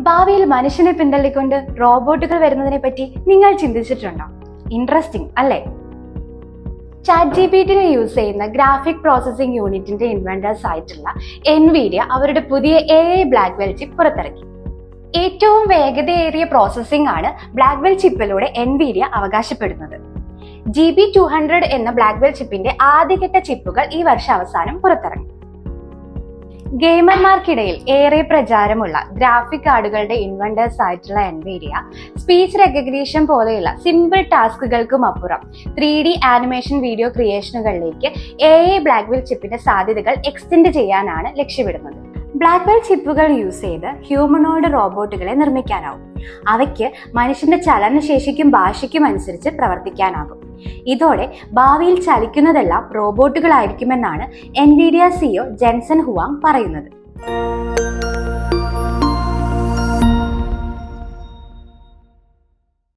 ഭാവിയിൽ മനുഷ്യനെ പിന്തള്ളിക്കൊണ്ട് റോബോട്ടുകൾ വരുന്നതിനെ പറ്റി നിങ്ങൾ ചിന്തിച്ചിട്ടുണ്ടോ? ഇൻട്രസ്റ്റിംഗ് അല്ലേ? ChatGPT യൂസ് ചെയ്യുന്ന ഗ്രാഫിക് പ്രോസസ്സിംഗ് യൂണിറ്റിന്റെ ഇൻവെന്റേഴ്സ് ആയിട്ടുള്ള എൻവിഡിയ അവരുടെ പുതിയ AI ബ്ലാക്ക്വെൽ ചിപ്പ് പുറത്തിറക്കി. ഏറ്റവും വേഗതയേറിയ പ്രോസസ്സിംഗ് ആണ് ബ്ലാക്ക്വെൽ ചിപ്പിലൂടെ എൻവിഡിയ അവകാശപ്പെടുന്നത്. GB200 എന്ന ബ്ലാക്ക്വെൽ ചിപ്പിന്റെ ആദ്യഘട്ട ചിപ്പുകൾ ഈ വർഷം അവസാനം പുറത്തിറങ്ങി. ഗെയിമർമാർക്കിടയിൽ ഏറെ പ്രചാരമുള്ള ഗ്രാഫിക് കാർഡുകളുടെ ഇൻവെന്റേഴ്സ് ആയിട്ടുള്ള എൻവിഡിയ സ്പീച്ച് റെക്കഗ്നീഷൻ പോലെയുള്ള സിമ്പിൾ ടാസ്കുകൾക്കും അപ്പുറം 3D ആനിമേഷൻ വീഡിയോ ക്രിയേഷനുകളിലേക്ക് AI ബ്ലാക്ക്വെൽ ചിപ്പിന്റെ സാധ്യതകൾ എക്സ്റ്റെൻഡ് ചെയ്യാനാണ് ലക്ഷ്യമിടുന്നത്. ബ്ലാക്ക്വെൽ ചിപ്പുകൾ യൂസ് ചെയ്ത് ഹ്യൂമനോയിഡ് റോബോട്ടുകളെ നിർമ്മിക്കാനാവും. അവയ്ക്ക് മനുഷ്യന്റെ ചലനശേഷിക്കും ഭാഷയ്ക്കും അനുസരിച്ച് പ്രവർത്തിക്കാനാകും. ഇതോടെ ഭാവിയിൽ ചലിക്കുന്നതെല്ലാം റോബോട്ടുകളായിരിക്കുമെന്നാണ് എൻവിഡിയ CEO ജെൻസൺ ഹുവാങ് പറയുന്നത്.